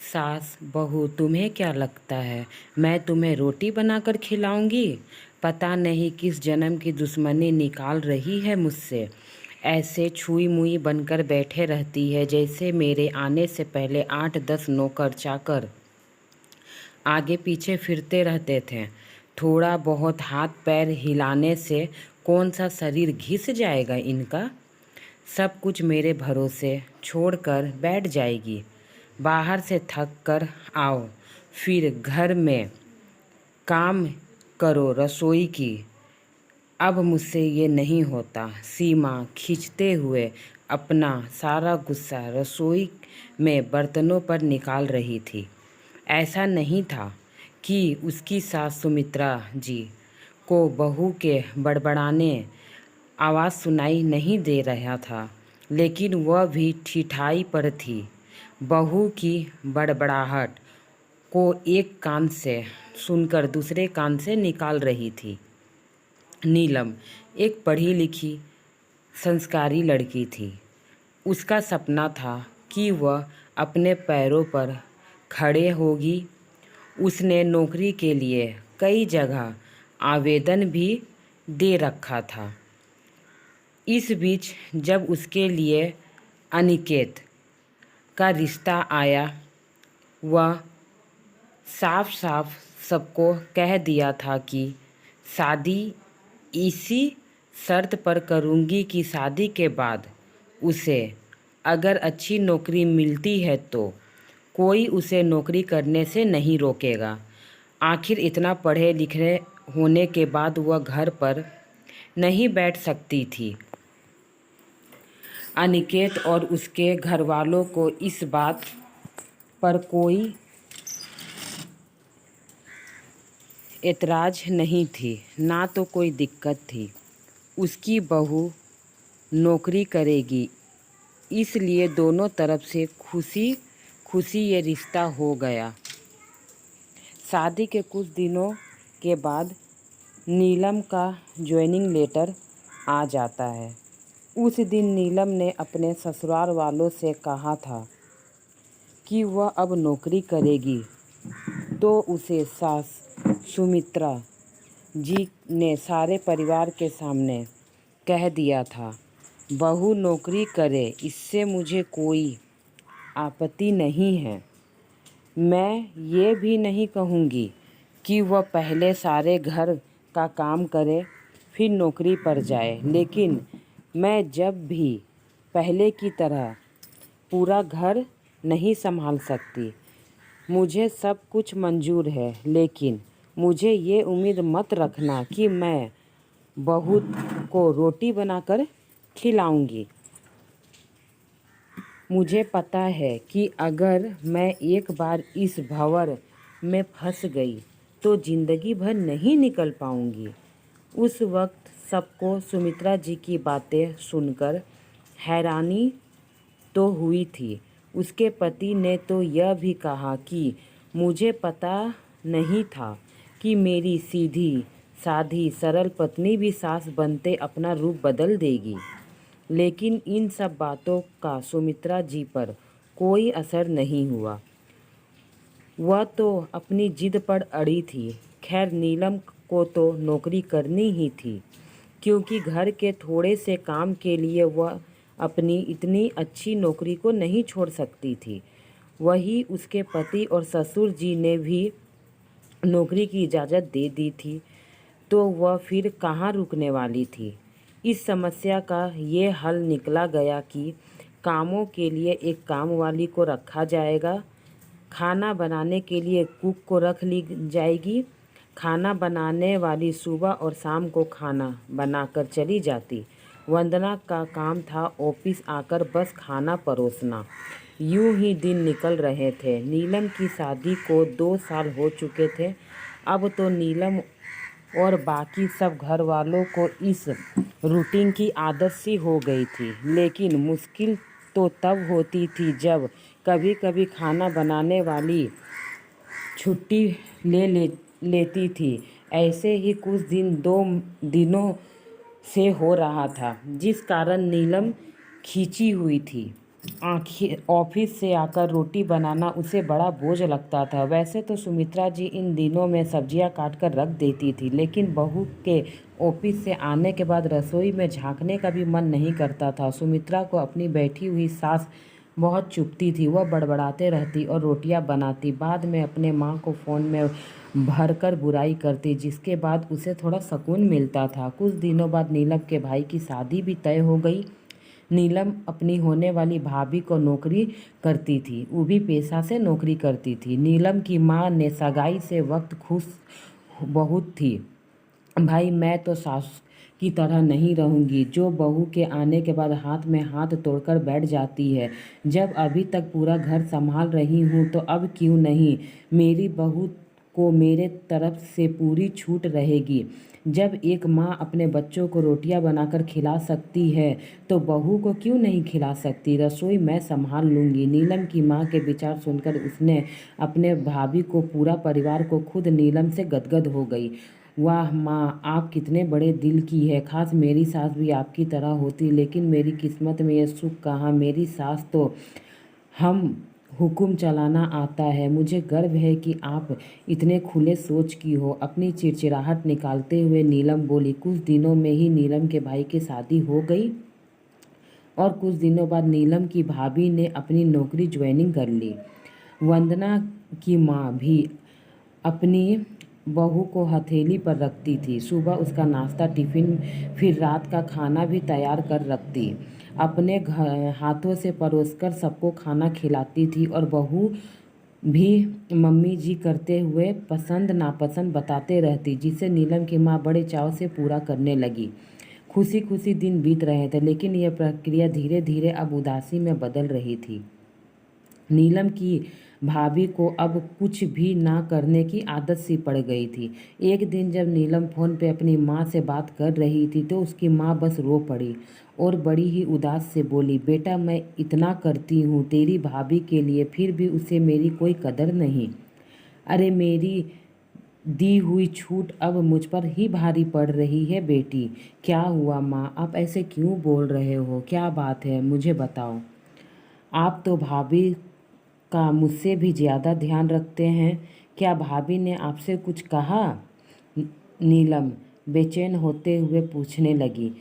सास बहू तुम्हें क्या लगता है मैं तुम्हें रोटी बनाकर खिलाऊंगी। पता नहीं किस जन्म की दुश्मनी निकाल रही है मुझसे। ऐसे छुई मुई बनकर बैठे रहती है जैसे मेरे आने से पहले 8-10 नौकर चाकर आगे पीछे फिरते रहते थे। थोड़ा बहुत हाथ पैर हिलाने से कौन सा शरीर घिस जाएगा इनका। सब कुछ मेरे भरोसे छोड़कर बैठ जाएगी। बाहर से थक कर आओ, फिर घर में काम करो रसोई की। अब मुझसे ये नहीं होता। सीमा खींचते हुए अपना सारा गुस्सा रसोई में बर्तनों पर निकाल रही थी। ऐसा नहीं था कि उसकी सास सुमित्रा जी को बहू के बड़बड़ाने आवाज़ सुनाई नहीं दे रहा था, लेकिन वह भी ठिठाई पर थी। बहू की बड़बड़ाहट को एक कान से सुनकर दूसरे कान से निकाल रही थी। नीलम एक पढ़ी लिखी संस्कारी लड़की थी। उसका सपना था कि वह अपने पैरों पर खड़े होगी। उसने नौकरी के लिए कई जगह आवेदन भी दे रखा था। इस बीच जब उसके लिए अनिकेत का रिश्ता आया, वह साफ साफ सबको कह दिया था कि शादी इसी शर्त पर करूँगी कि शादी के बाद उसे अगर अच्छी नौकरी मिलती है तो कोई उसे नौकरी करने से नहीं रोकेगा। आखिर इतना पढ़े लिखे होने के बाद वह घर पर नहीं बैठ सकती थी। अनिकेत और उसके घरवालों को इस बात पर कोई एतराज़ नहीं थी, ना तो कोई दिक्कत थी। उसकी बहू नौकरी करेगी, इसलिए दोनों तरफ से खुशी खुशी ये रिश्ता हो गया। शादी के कुछ दिनों के बाद नीलम का ज्वाइनिंग लेटर आ जाता है। उस दिन नीलम ने अपने ससुराल वालों से कहा था कि वह अब नौकरी करेगी, तो उसे सास सुमित्रा जी ने सारे परिवार के सामने कह दिया था, बहू नौकरी करे इससे मुझे कोई आपत्ति नहीं है। मैं ये भी नहीं कहूँगी कि वह पहले सारे घर का काम करे फिर नौकरी पर जाए, लेकिन मैं जब भी पहले की तरह पूरा घर नहीं संभाल सकती। मुझे सब कुछ मंजूर है, लेकिन मुझे ये उम्मीद मत रखना कि मैं बहू को रोटी बनाकर खिलाऊंगी। मुझे पता है कि अगर मैं एक बार इस भंवर में फंस गई तो ज़िंदगी भर नहीं निकल पाऊंगी। उस वक्त सबको सुमित्रा जी की बातें सुनकर हैरानी तो हुई थी। उसके पति ने तो यह भी कहा कि मुझे पता नहीं था कि मेरी सीधी साधी सरल पत्नी भी सास बनते अपना रूप बदल देगी। लेकिन इन सब बातों का सुमित्रा जी पर कोई असर नहीं हुआ। वह तो अपनी जिद पर अड़ी थी। खैर नीलम को तो नौकरी करनी ही थी, क्योंकि घर के थोड़े से काम के लिए वह अपनी इतनी अच्छी नौकरी को नहीं छोड़ सकती थी। वही उसके पति और ससुर जी ने भी नौकरी की इजाज़त दे दी थी, तो वह फिर कहाँ रुकने वाली थी। इस समस्या का ये हल निकला गया कि कामों के लिए एक काम वाली को रखा जाएगा, खाना बनाने के लिए कुक को रख ली जाएगी। खाना बनाने वाली सुबह और शाम को खाना बनाकर चली जाती। वंदना का काम था ऑफिस आकर बस खाना परोसना। यूं ही दिन निकल रहे थे। नीलम की शादी को 2 साल हो चुके थे। अब तो नीलम और बाकी सब घर वालों को इस रूटीन की आदत सी हो गई थी। लेकिन मुश्किल तो तब होती थी जब कभी कभी खाना बनाने वाली छुट्टी लेती थी। ऐसे ही कुछ दिन 2 दिनों से हो रहा था, जिस कारण नीलम खींची हुई थी। आखिर ऑफिस से आकर रोटी बनाना उसे बड़ा बोझ लगता था। वैसे तो सुमित्रा जी इन दिनों में सब्जियां काट कर रख देती थी, लेकिन बहू के ऑफिस से आने के बाद रसोई में झांकने का भी मन नहीं करता था। सुमित्रा को अपनी बैठी हुई सास बहुत चुभती थी। वह बड़बड़ाते रहती और रोटियां बनाती, बाद में अपने माँ को फ़ोन में भरकर बुराई करती, जिसके बाद उसे थोड़ा सुकून मिलता था। कुछ दिनों बाद नीलम के भाई की शादी भी तय हो गई। नीलम अपनी होने वाली भाभी को नौकरी करती थी, वो भी पेशा से नौकरी करती थी। नीलम की माँ ने सगाई से वक्त खुश बहुत थी। भाई, मैं तो सास की तरह नहीं रहूंगी, जो बहू के आने के बाद हाथ में हाथ तोड़कर बैठ जाती है। जब अभी तक पूरा घर संभाल रही हूँ तो अब क्यों नहीं। मेरी बहू को मेरे तरफ से पूरी छूट रहेगी। जब एक माँ अपने बच्चों को रोटियां बनाकर खिला सकती है तो बहू को क्यों नहीं खिला सकती। रसोई मैं संभाल लूंगी। नीलम की माँ के विचार सुनकर उसने अपने भाभी को, पूरा परिवार को, खुद नीलम से गदगद हो गई। वाह माँ, आप कितने बड़े दिल की है। खास मेरी सास भी आपकी तरह होती, लेकिन मेरी किस्मत में यह सुख कहाँ। मेरी सास तो हम हुक्म चलाना आता है। मुझे गर्व है कि आप इतने खुले सोच की हो। अपनी चिड़चिड़ाहट निकालते हुए नीलम बोली। कुछ दिनों में ही नीलम के भाई की शादी हो गई और कुछ दिनों बाद नीलम की भाभी ने अपनी नौकरी ज्वाइनिंग कर ली। वंदना की माँ भी अपनी बहू को हथेली पर रखती थी। सुबह उसका नाश्ता, टिफ़िन, फिर रात का खाना भी तैयार कर रखती। अपने हाथों से परोसकर सबको खाना खिलाती थी और बहू भी मम्मी जी करते हुए पसंद नापसंद बताते रहती, जिसे नीलम की माँ बड़े चाव से पूरा करने लगी। खुशी खुशी दिन बीत रहे थे, लेकिन यह प्रक्रिया धीरे धीरे अब उदासी में बदल रही थी। नीलम की भाभी को अब कुछ भी ना करने की आदत सी पड़ गई थी। एक दिन जब नीलम फ़ोन पे अपनी माँ से बात कर रही थी तो उसकी माँ बस रो पड़ी और बड़ी ही उदास से बोली, बेटा, मैं इतना करती हूँ तेरी भाभी के लिए, फिर भी उसे मेरी कोई कदर नहीं। अरे, मेरी दी हुई छूट अब मुझ पर ही भारी पड़ रही है। बेटी, क्या हुआ माँ, आप ऐसे क्यों बोल रहे हो? क्या बात है, मुझे बताओ। आप तो भाभी का मुझसे भी ज़्यादा ध्यान रखते हैं। क्या भाभी ने आपसे कुछ कहा? नीलम बेचैन होते हुए पूछने लगी।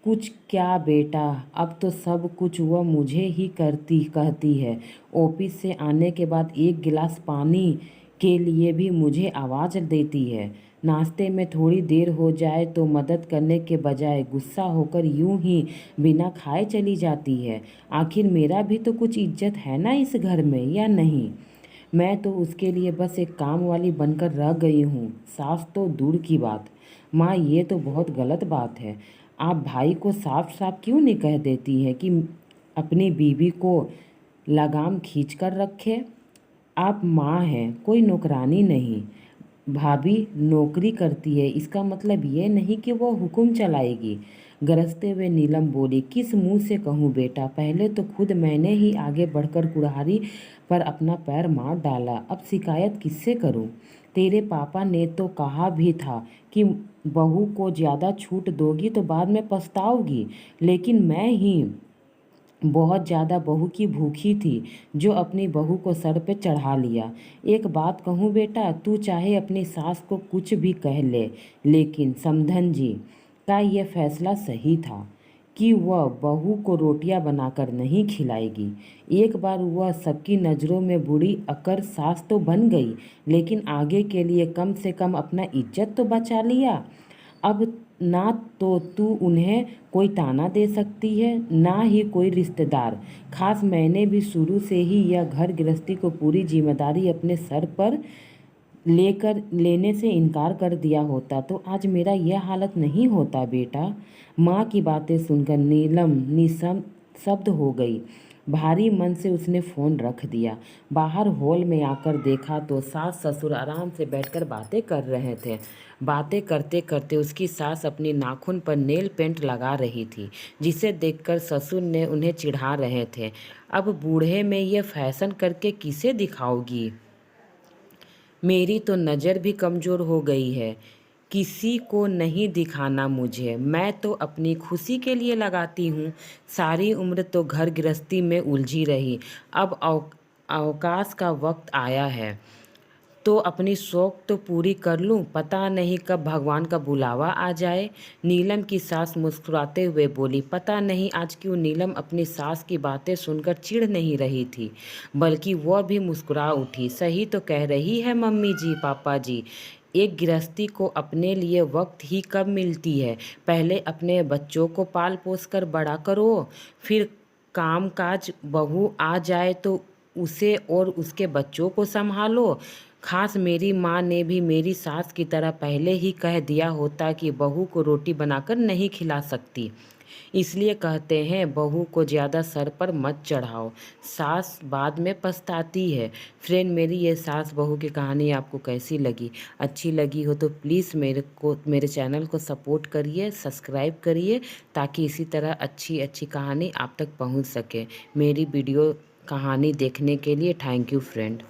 कुछ क्या बेटा, अब तो सब कुछ वह मुझे ही करती कहती है। ऑफिस से आने के बाद एक गिलास पानी के लिए भी मुझे आवाज़ देती है। नाश्ते में थोड़ी देर हो जाए तो मदद करने के बजाय गुस्सा होकर यूं ही बिना खाए चली जाती है। आखिर मेरा भी तो कुछ इज्जत है ना इस घर में, या नहीं? मैं तो उसके लिए बस एक काम वाली बनकर रह गई हूँ। सास तो दूर की बात। माँ, ये तो बहुत गलत बात है। आप भाई को साफ साफ क्यों नहीं कह देती हैं कि अपनी बीवी को लगाम खींच कर रखे? आप माँ हैं, कोई नौकरानी नहीं। भाभी नौकरी करती है, इसका मतलब ये नहीं कि वो हुक्म चलाएगी। गरजते हुए नीलम बोली, किस मुंह से कहूँ बेटा, पहले तो खुद मैंने ही आगे बढ़कर कुल्हाड़ी पर अपना पैर मार डाला, अब शिकायत किससे करूँ? तेरे पापा ने तो कहा भी था कि बहू को ज़्यादा छूट दोगी तो बाद में पछताओगी, लेकिन मैं ही बहुत ज़्यादा बहू की भूखी थी, जो अपनी बहू को सर पे चढ़ा लिया। एक बात कहूँ बेटा, तू चाहे अपनी सास को कुछ भी कह ले, लेकिन समधन जी का यह फैसला सही था कि वह बहू को रोटियां बनाकर नहीं खिलाएगी। एक बार वह सबकी नज़रों में बुरी अकर सास तो बन गई, लेकिन आगे के लिए कम से कम अपना इज्जत तो बचा लिया। अब ना तो तू उन्हें कोई ताना दे सकती है, ना ही कोई रिश्तेदार। खास मैंने भी शुरू से ही यह घर गृहस्थी को पूरी जिम्मेदारी अपने सर पर लेने से इनकार कर दिया होता तो आज मेरा यह हालत नहीं होता बेटा। माँ की बातें सुनकर नीलम निशब्द हो गई। भारी मन से उसने फ़ोन रख दिया। बाहर हॉल में आकर देखा तो सास ससुर आराम से बैठकर बातें कर रहे थे। बातें करते करते उसकी सास अपनी नाखून पर नेल पेंट लगा रही थी, जिसे देखकर ससुर ने उन्हें चिढ़ा रहे थे। अब बूढ़े में ये फैशन करके किसे दिखाओगी? मेरी तो नज़र भी कमज़ोर हो गई है। किसी को नहीं दिखाना मुझे, मैं तो अपनी खुशी के लिए लगाती हूँ। सारी उम्र तो घर गृहस्थी में उलझी रही, अब अवकाश का वक्त आया है तो अपनी शौक तो पूरी कर लूं। पता नहीं कब भगवान का बुलावा आ जाए। नीलम की सास मुस्कुराते हुए बोली। पता नहीं आज क्यों नीलम अपनी सास की बातें सुनकर चिढ़ नहीं रही थी, बल्कि वह भी मुस्कुरा उठी। सही तो कह रही है मम्मी जी, पापा जी, एक गृहस्थी को अपने लिए वक्त ही कब मिलती है। पहले अपने बच्चों को पाल पोस कर बड़ा करो, फिर काम काज बहू आ जाए तो उसे और उसके बच्चों को संभालो। खास मेरी माँ ने भी मेरी सास की तरह पहले ही कह दिया होता कि बहू को रोटी बनाकर नहीं खिला सकती। इसलिए कहते हैं बहू को ज़्यादा सर पर मत चढ़ाओ, सास बाद में पछताती है। फ्रेंड, मेरी ये सास बहू की कहानी आपको कैसी लगी? अच्छी लगी हो तो प्लीज़ मेरे चैनल को सपोर्ट करिए, सब्सक्राइब करिए, ताकि इसी तरह अच्छी अच्छी कहानी आप तक पहुंच सके। मेरी वीडियो कहानी देखने के लिए थैंक यू फ्रेंड।